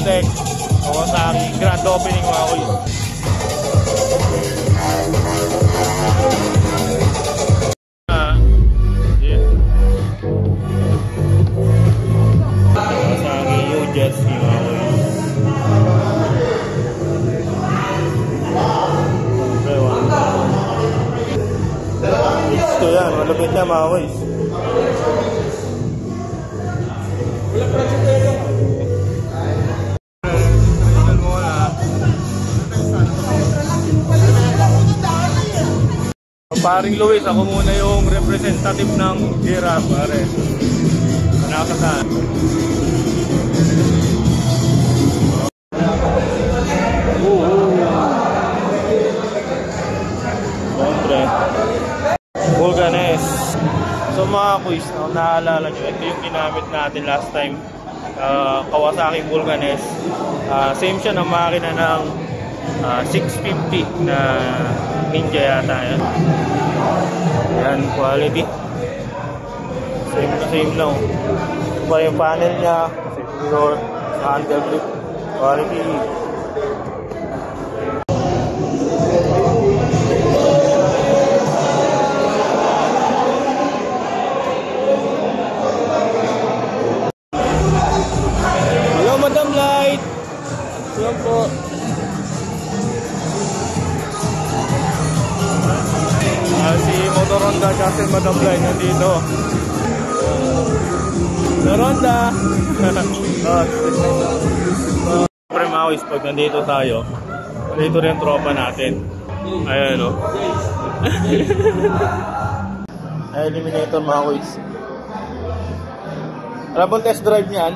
Tech Kawasaki grand opening mga kuys. Kawasaki U-Jet Ski mga kuys. Ito yan, malupit na mga kuys. Paring Luis, ako muna yung representative ng Giraffe, pare. Nakasaan. Kontre. Vulcanes. So mga kuys, naalala nyo, ito yung ginamit natin last time. Kawasaki Vulcanes. Same siya ng makina ng 650 na Ninja yata yan. Yan, quality. Same lang. Pa yung panel niya, safety door, handle grip, quality. Hello, Madam Light. Yan po. Si Motoronda kasi Madam Light nandito. Motoronda. Siyempre mga kuys, pag nandito tayo, nandito rin tropa natin. Ayan o. Eliminator mga kuys. Alam bang test drive niyan?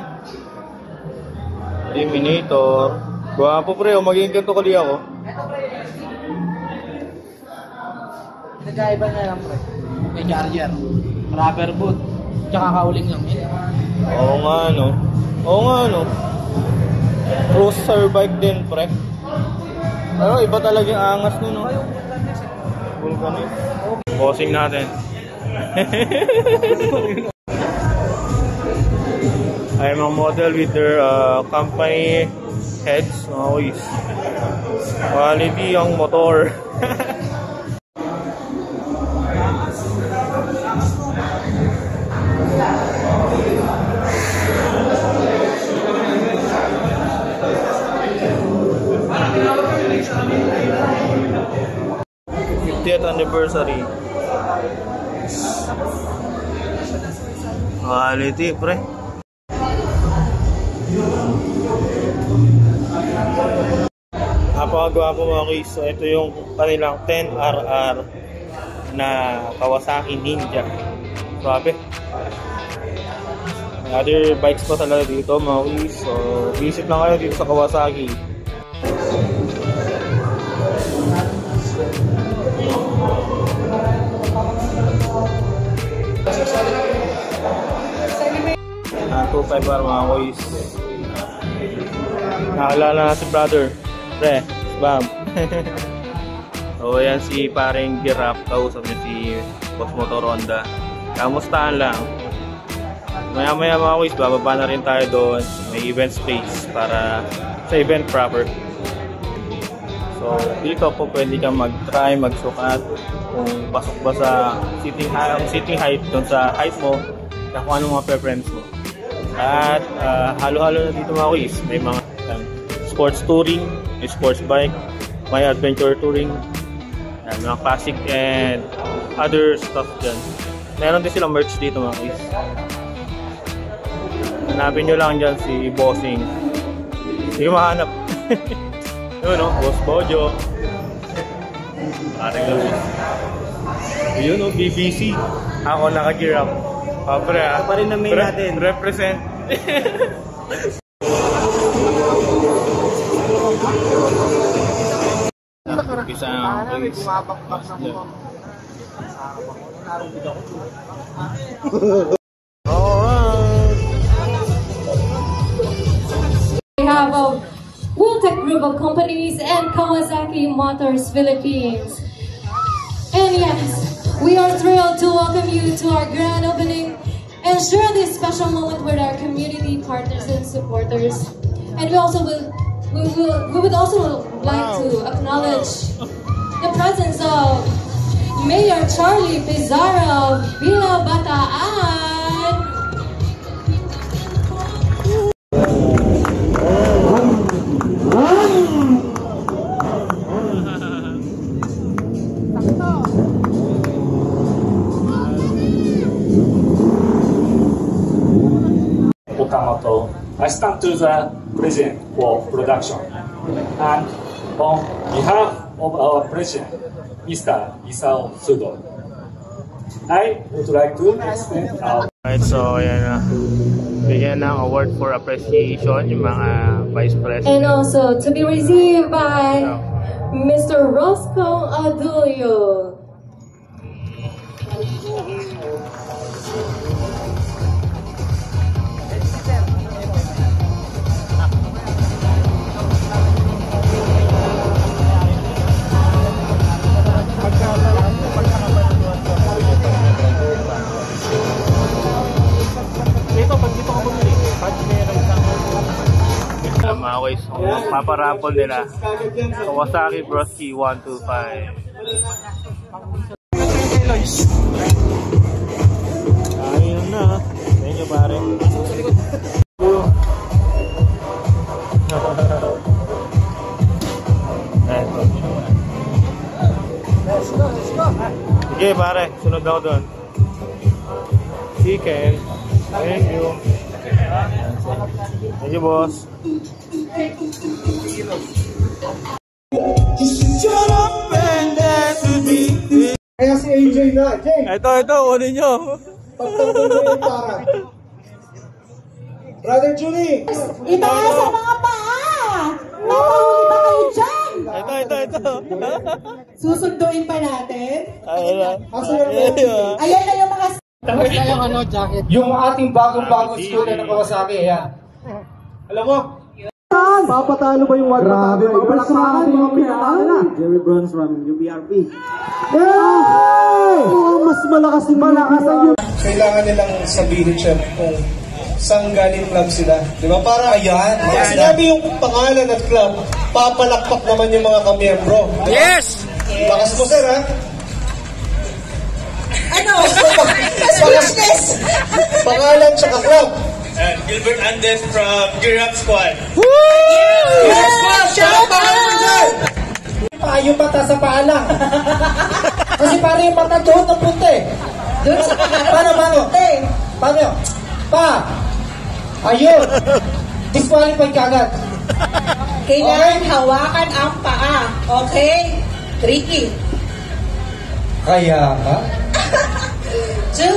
Eliminator. Gwapo pre, magiging ganito kali ako. Nagkaiba na lang pre. May charger, rubber boot, tsaka kauling lang yun. Oo nga no. Oo nga no. Cruiser bike din pre. Pero iba talaga yung angas nun no. Vulcanes. Bossing natin. I am a model with their company heads. Always. Quality ang motor. Anniversary. Quality pre. Napakagwapo mga kuys. So ito yung kanilang 10RR na Kawasaki Ninja. Swabe. May other bikes pa talaga dito mga kuys. So visit lang kayo dito sa Kawasaki. Ang 2.5R mga kuys. Nakilala na si brother. Pre, bam. So yan si paring Giraffe. Kausap niya si Boss Motoronda. Kamustahan lang. Maya maya mga kuys, bababa na rin tayo doon. May event space para sa event proper. So dito po pwede kang mag-try, magsukat kung pasok ba sa sitting height doon sa height mo, kung anong mga preference mo. At halo-halo na dito mga kuys. May mga sports touring, may sports bike, may adventure touring, mga classic and other stuff dyan. Meron din silang merch dito mga kuys. Hanapin nyo lang dyan si Bossing. Hindi mahanap. Yun o, Boss Bojo. Parang gawin. Yun o, BBC. Ako naka-Giraffe. Pre, ito pa rin na main natin. Represent. Isa ang please. We have a Wultec group of companies and Kawasaki Motors Philippines. And yes, we are thrilled to welcome you to our grand opening and share this special moment with our community partners and supporters. And we would also like to acknowledge the presence of Mayor Charlie Pizarro of Villa Bataan. Okamoto, assistant to the president for production. And on behalf of our president, Mr. Isao Sudo, I would like to extend our... Alright, so ayan na. Bigyan ng award for appreciation yung mga vice president. And also to be received by Mr. Roscoe Adulio. Mga ways, paparapol nila. Kawasaki Broski 125. Ayun na. Thank you, pare. Sige, pare. Sunod ako doon. Chicken. Thank you. Thank you, boss. Kaya si AJ na. Jay, Ito, unin nyo. pagtanggol mo yung para. Brother Julie. Itaas sa mga paa! Nakahuli ba kayo dyan? Ito. Susunduin pa natin? Ayun na. Asa yung Ayan na yung mga... Tapos na yung ano, jacket. Yung ating bagong school na Kawasaki, ayan. Alam mo? Papatalo ba yung 1? Grabe, mapalakpakan yung pinatalo na. Jerry Bronze from UBRP. Yay! Mas malakas yung malakas. Kailangan nilang sabihin siya kung saan galing club sila. Di ba? Para ayan. Pag sinabi yung pangalan at club, papalakpak naman yung mga kamiyembro. Yes! Bakas mo, sir, ha? Ano? Business! Pangalan tsaka club. Gilbert Andes from Gear Up Squad. Yes, ma'am! Shout out! Yung mata sa paa lang. Kasi parang yung mata doon ng punta eh. Doon sa Paano? Paano yun? Pa! Ayun! Disqualified ka agad. Kailangan hawakan ang paa. Okay? Tricky. Kaya ka? 2,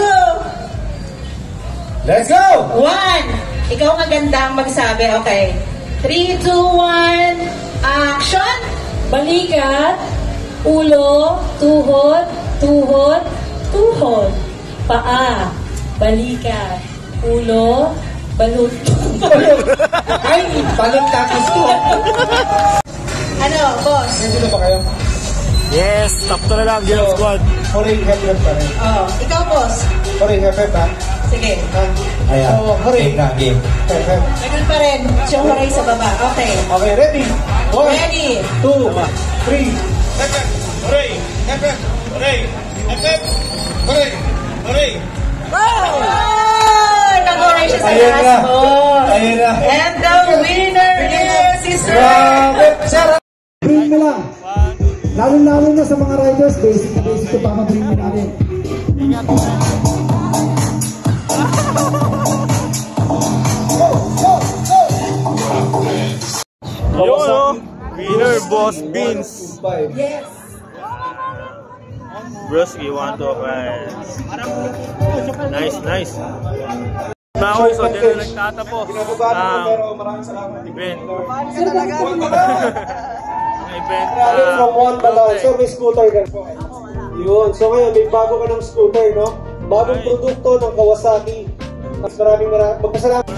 Let's go! 1. Ikaw magandang magsabi. Okay. 3, 2, 1. Action! Balikat, ulo, tuhod, paa, balikat, ulo, balut. Ay! Balot tapos ko! Ano, boss? Ready na ba kayo? Yes! Top to na lang, Gilbert Squad. Hooray, headset pa rin. Oh, ikaw, boss. Hooray, headset ha? Sige. Ayan. So, hooray. Game. Headset. Ganun pa rin. Siyang huray sa baba. Okay. Okay, ready? 1, Ready. 2, 3. Hooray! Hooray! Hooray! Hooray! Hooray! Oh! Nag-huray siya sa Ayun na. last ball. Ayun na. And the winner is si Sir. Grabe! Sir! Bring mo lang. Lalo-lalo na sa mga riders, basic to bring mo natin. Yun, oh. Winner, Boss Beans. Yes. Broski 125. Nice. Now, so dito na nagtatapos ang Maraming salamat. event. From one balon. So may scooter din po. Yun. So ngayon, may bago ka ng scooter, no? Bagong produkto ng Kawasaki. Mas maraming magpasalamat.